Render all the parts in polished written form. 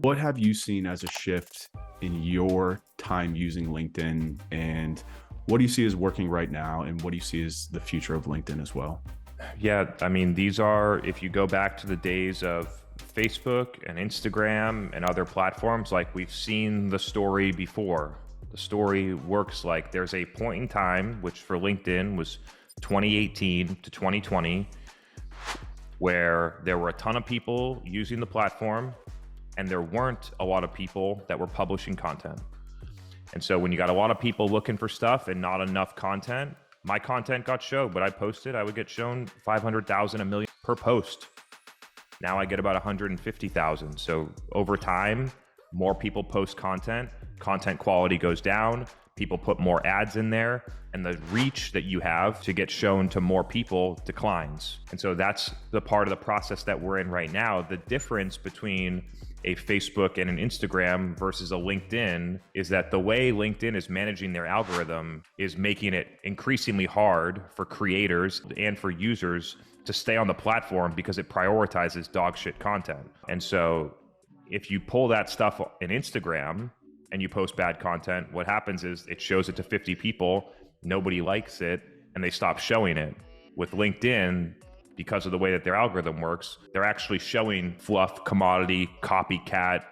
What have you seen as a shift in your time using LinkedIn, and what do you see as working right now, and what do you see as the future of LinkedIn as well? Yeah, I mean, these are, if you go back to the days of Facebook and Instagram and other platforms, like we've seen the story before. The story works like there's a point in time, which for LinkedIn was 2018 to 2020, where there were a ton of people using the platform and there weren't a lot of people that were publishing content. And so when you got a lot of people looking for stuff and not enough content, my content got shown, but I posted, I would get shown 500,000, a million per post. Now I get about 150,000. So over time, more people post content quality goes down, people put more ads in there, and the reach that you have to get shown to more people declines. And so that's the part of the process that we're in right now. The difference between a Facebook and an Instagram versus a LinkedIn is that the way LinkedIn is managing their algorithm is making it increasingly hard for creators and for users to stay on the platform because it prioritizes dog shit content. And so if you pull that stuff in Instagram and you post bad content, what happens is it shows it to 50 people, nobody likes it, and they stop showing it. With LinkedIn, because of the way that their algorithm works, they're actually showing fluff, commodity, copycat,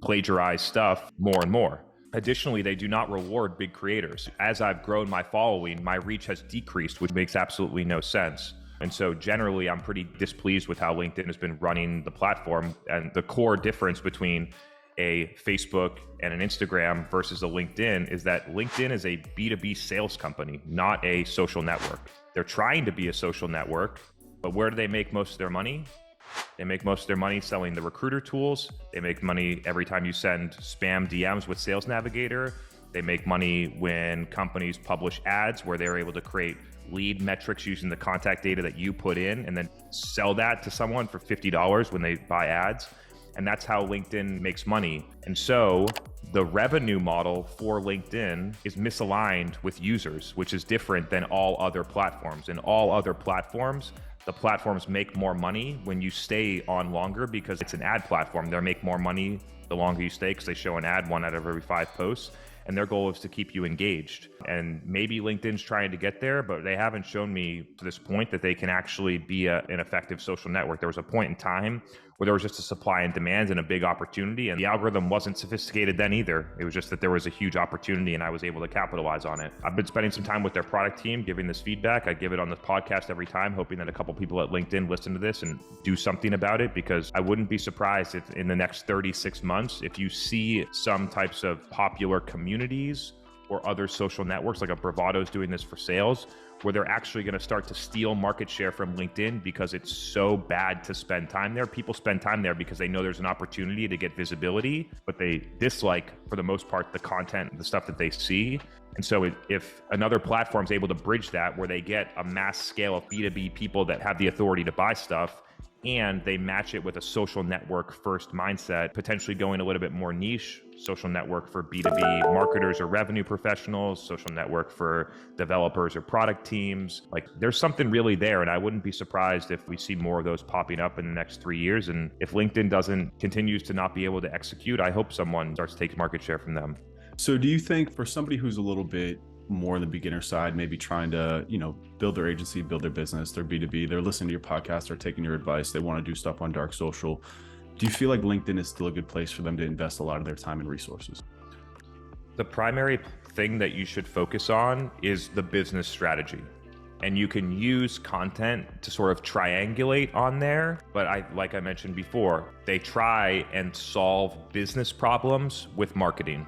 plagiarized stuff more and more. Additionally, they do not reward big creators. As I've grown my following, my reach has decreased, which makes absolutely no sense. And so generally, I'm pretty displeased with how LinkedIn has been running the platform. And the core difference between a Facebook and an Instagram versus a LinkedIn is that LinkedIn is a B2B sales company, not a social network. They're trying to be a social network, but where do they make most of their money? They make most of their money selling the recruiter tools. They make money every time you send spam DMs with Sales Navigator. They make money when companies publish ads where they're able to create lead metrics using the contact data that you put in and then sell that to someone for $50 when they buy ads. And that's how LinkedIn makes money. And so the revenue model for LinkedIn is misaligned with users, which is different than all other platforms. In all other platforms, the platforms make more money when you stay on longer because it's an ad platform. They make more money the longer you stay because they show an ad 1 out of every 5 posts. And their goal is to keep you engaged. And maybe LinkedIn's trying to get there, but they haven't shown me to this point that they can actually be an effective social network. There was a point in time where there was just a supply and demand and a big opportunity, and the algorithm wasn't sophisticated then either. It was just that there was a huge opportunity and I was able to capitalize on it. I've been spending some time with their product team, giving this feedback. I give it on the podcast every time, hoping that a couple people at LinkedIn listen to this and do something about it, because I wouldn't be surprised if in the next 36 months, if you see some types of popular communities or other social networks, like a Bravado's doing this for sales, where they're actually going to start to steal market share from LinkedIn because it's so bad to spend time there. People spend time there because they know there's an opportunity to get visibility, but they dislike, for the most part, the content, the stuff that they see. And so if another platform is able to bridge that, where they get a mass scale of B2B people that have the authority to buy stuff, and they match it with a social network first mindset, potentially going a little bit more niche, social network for B2B marketers or revenue professionals, social network for developers or product teams. Like, there's something really there, and I wouldn't be surprised if we see more of those popping up in the next 3 years. And if LinkedIn continues to not be able to execute, I hope someone starts to take market share from them. So do you think for somebody who's a little bit more on the beginner side, maybe trying to, build their agency, build their business, their B2B, they're listening to your podcast, they're taking your advice, they want to do stuff on dark social, do you feel like LinkedIn is still a good place for them to invest a lot of their time and resources? The primary thing that you should focus on is the business strategy. And you can use content to sort of triangulate on there. But like I mentioned before, they try and solve business problems with marketing,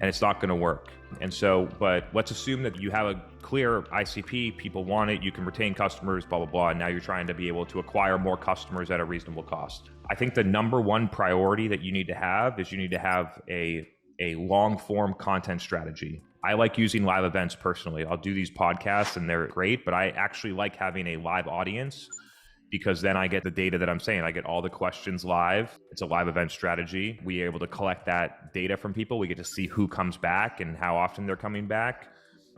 and it's not going to work. And so, but let's assume that you have a clear ICP, people want it, you can retain customers, blah, blah, blah. And now you're trying to be able to acquire more customers at a reasonable cost. I think the number one priority that you need to have is you need to have a long form content strategy. I like using live events personally. I'll do these podcasts and they're great, but I actually like having a live audience, because then I get the data that I'm saying. I get all the questions live. It's a live event strategy. We are able to collect that data from people. We get to see who comes back and how often they're coming back.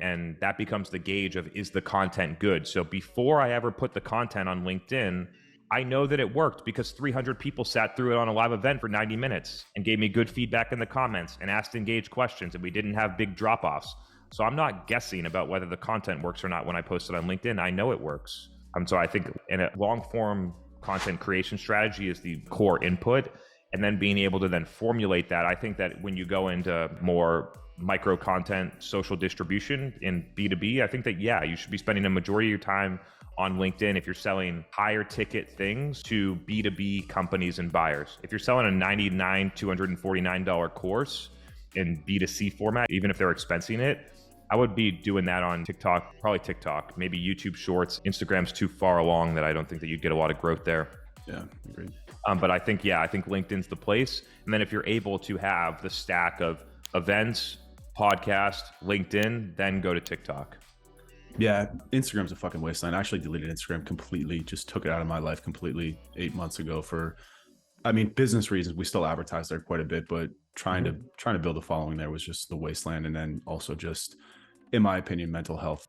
And that becomes the gauge of, is the content good? So before I ever put the content on LinkedIn, I know that it worked because 300 people sat through it on a live event for 90 minutes and gave me good feedback in the comments and asked engaged questions, and we didn't have big drop-offs. So I'm not guessing about whether the content works or not when I post it on LinkedIn. I know it works. So I think in a long-form content creation strategy is the core input, and then being able to then formulate that. I think that when you go into more micro content, social distribution in B2B, I think that, yeah, you should be spending a majority of your time on LinkedIn if you're selling higher ticket things to B2B companies and buyers. If you're selling a $249 course in B2C format, even if they're expensing it, I would be doing that on TikTok, probably TikTok, maybe YouTube Shorts. Instagram's too far along that I don't think that you'd get a lot of growth there. Yeah, agreed. But I think LinkedIn's the place. And then if you're able to have the stack of events, podcast, LinkedIn, then go to TikTok. Yeah, Instagram's a fucking wasteland. I actually deleted Instagram completely, just took it out of my life completely 8 months ago for, business reasons. We still advertise there quite a bit, but trying to build a following there was just the wasteland. And then also just, in my opinion, mental health.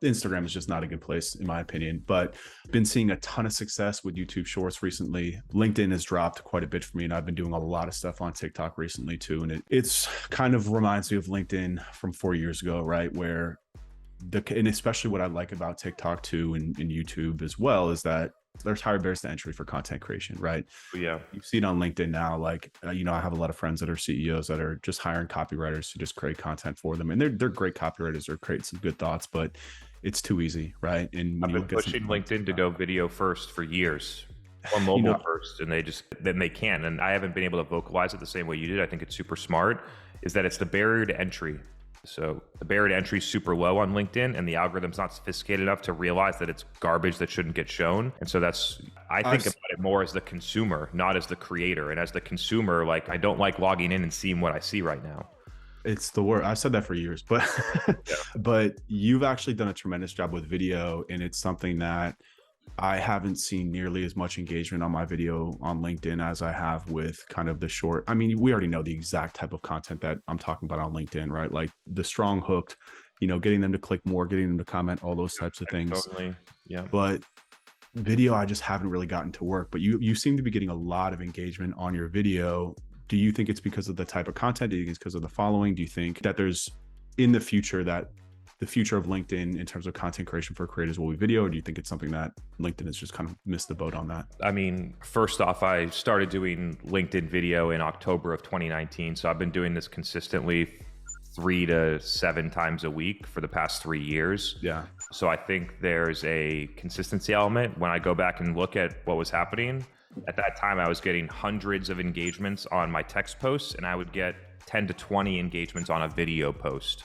Instagram is just not a good place, in my opinion, but been seeing a ton of success with YouTube Shorts recently. LinkedIn has dropped quite a bit for me, and I've been doing a lot of stuff on TikTok recently too. And it's kind of reminds me of LinkedIn from 4 years ago, right? Where and especially what I like about TikTok too and YouTube as well is that there's higher barriers to entry for content creation, right? Yeah. You see it on LinkedIn now, like, I have a lot of friends that are CEOs that are just hiring copywriters to just create content for them. And they're great copywriters, they're creating some good thoughts, but it's too easy, right? And I've been pushing LinkedIn to go video first for years, or mobile first, and they can. And I haven't been able to vocalize it the same way you did. I think it's super smart, is that it's the barrier to entry. So the barrier to entry is super low on LinkedIn, and the algorithm's not sophisticated enough to realize that it's garbage that shouldn't get shown. And so I think about it more as the consumer, not as the creator. And as the consumer, like, I don't like logging in and seeing what I see right now. It's the word. I've said that for years, but but you've actually done a tremendous job with video, and it's something that I haven't seen nearly as much engagement on my video on LinkedIn as I have with kind of the short. We already know the exact type of content that I'm talking about on LinkedIn, right? Like the strong hooked, getting them to click more, getting them to comment, all those types of things. Totally. Yeah. But video, I just haven't really gotten to work. But you seem to be getting a lot of engagement on your video. Do you think it's because of the type of content? Do you think it's because of the following? Do you think that there's in the future that the future of LinkedIn in terms of content creation for creators will be video, or do you think it's something that LinkedIn has just kind of missed the boat on that? First off, I started doing LinkedIn video in October of 2019. So I've been doing this consistently 3 to 7 times a week for the past 3 years. Yeah. So I think there's a consistency element. When I go back and look at what was happening, at that time, I was getting hundreds of engagements on my text posts, and I would get 10 to 20 engagements on a video post.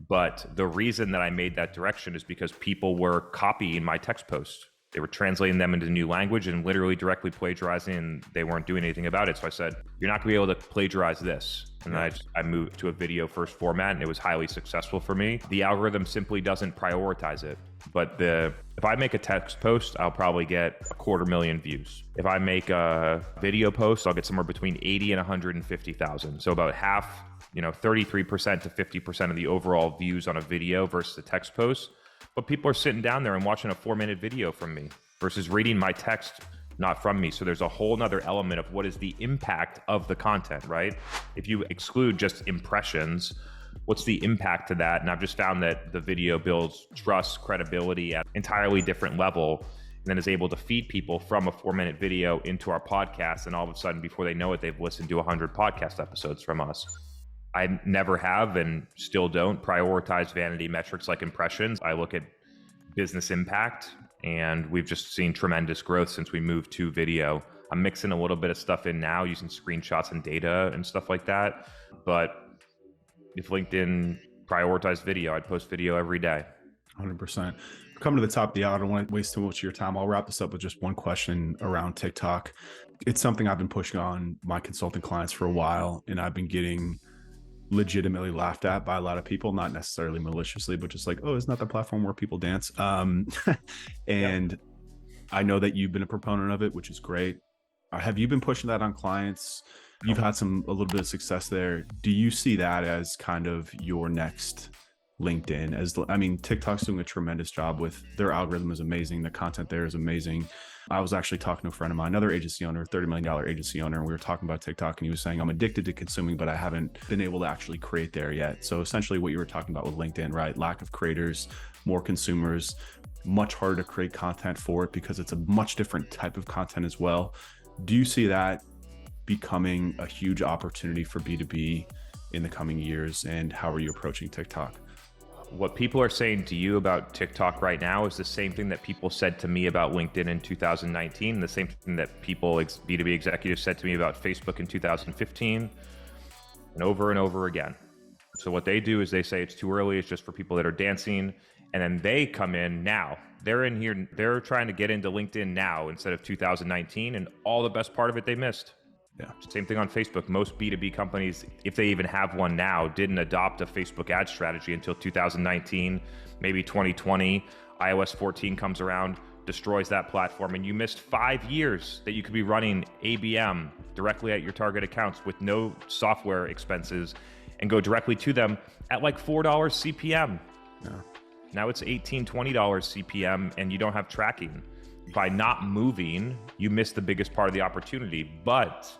But the reason that I made that direction is because people were copying my text posts. They were translating them into new language and literally directly plagiarizing, and they weren't doing anything about it. So I said, you're not gonna be able to plagiarize this. And I moved to a video first format, and it was highly successful for me. The algorithm simply doesn't prioritize it. But if I make a text post, I'll probably get 250,000 views. If I make a video post, I'll get somewhere between 80 and 150,000. So about half, 33% to 50% of the overall views on a video versus a text post. But people are sitting down there and watching a 4-minute video from me versus reading my text, not from me. So there's a whole nother element of what is the impact of the content, right? If you exclude just impressions, what's the impact to that? And I've just found that the video builds trust, credibility at an entirely different level, and then is able to feed people from a 4-minute video into our podcast. And all of a sudden, before they know it, they've listened to 100 podcast episodes from us. I never have and still don't prioritize vanity metrics like impressions. I look at business impact, and we've just seen tremendous growth since we moved to video. I'm mixing a little bit of stuff in now using screenshots and data and stuff like that. But if LinkedIn prioritized video, I'd post video every day. 100%. Coming to the top of the hour, I don't want to waste too much of your time. I'll wrap this up with just one question around TikTok. It's something I've been pushing on my consulting clients for a while, and I've been getting legitimately laughed at by a lot of people, not necessarily maliciously, but just like, oh, isn't that the platform where people dance? And I know that you've been a proponent of it, which is great. Have you been pushing that on clients? You've had a little bit of success there. Do you see that as kind of your next LinkedIn. I mean, TikTok's doing a tremendous job with their algorithm is amazing. The content there is amazing. I was actually talking to a friend of mine, another agency owner, $30 million agency owner, and we were talking about TikTok, and he was saying, I'm addicted to consuming, but I haven't been able to actually create there yet. So essentially what you were talking about with LinkedIn, right? Lack of creators, more consumers, much harder to create content for it because it's a much different type of content as well. Do you see that becoming a huge opportunity for B2B in the coming years? And how are you approaching TikTok? What people are saying to you about TikTok right now is the same thing that people said to me about LinkedIn in 2019, the same thing that B2B executives said to me about Facebook in 2015, and over again. So what they do is they say it's too early, it's just for people that are dancing, and then they come in now. They're in here, they're trying to get into LinkedIn now instead of 2019, and all the best part of it they missed. Yeah. Same thing on Facebook. Most B2B companies, if they even have one now, didn't adopt a Facebook ad strategy until 2019, maybe 2020. iOS 14 comes around, destroys that platform, and you missed 5 years that you could be running ABM directly at your target accounts with no software expenses and go directly to them at like $4 CPM. Yeah. Now it's $18, $20 CPM, and you don't have tracking. By not moving, you miss the biggest part of the opportunity. But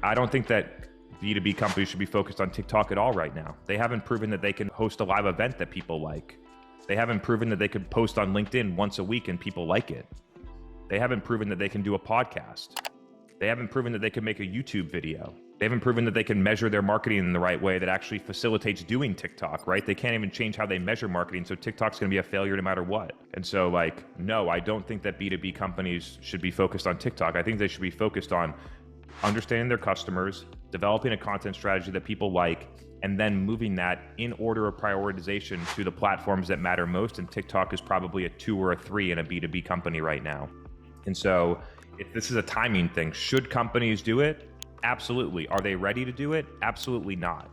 I don't think that B2B companies should be focused on TikTok at all right now. They haven't proven that they can host a live event that people like. They haven't proven that they could post on LinkedIn once a week and people like it. They haven't proven that they can do a podcast. They haven't proven that they can make a YouTube video. They haven't proven that they can measure their marketing in the right way that actually facilitates doing TikTok, right? They can't even change how they measure marketing, so TikTok's gonna be a failure no matter what. And so no, I don't think that B2B companies should be focused on TikTok. I think they should be focused on understanding their customers, developing a content strategy that people like, and then moving that in order of prioritization to the platforms that matter most. And TikTok is probably a 2 or a 3 in a B2B company right now. And so if this is a timing thing, should companies do it? Absolutely. Are they ready to do it? Absolutely not.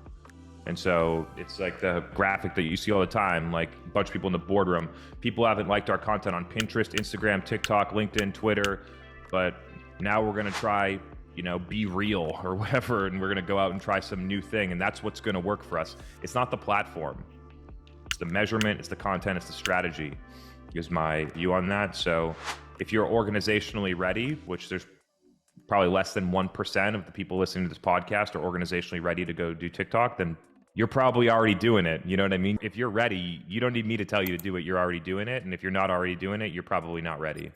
And so it's like the graphic that you see all the time, like a bunch of people in the boardroom. People haven't liked our content on Pinterest, Instagram, TikTok, LinkedIn, Twitter, but now we're going to try, Be Real or whatever, and we're going to go out and try some new thing. And that's what's going to work for us. It's not the platform. It's the measurement, it's the content, it's the strategy is my view on that. So if you're organizationally ready, which there's probably less than 1% of the people listening to this podcast are organizationally ready to go do TikTok, then you're probably already doing it. You know what I mean? If you're ready, you don't need me to tell you to do it. You're already doing it. And if you're not already doing it, you're probably not ready.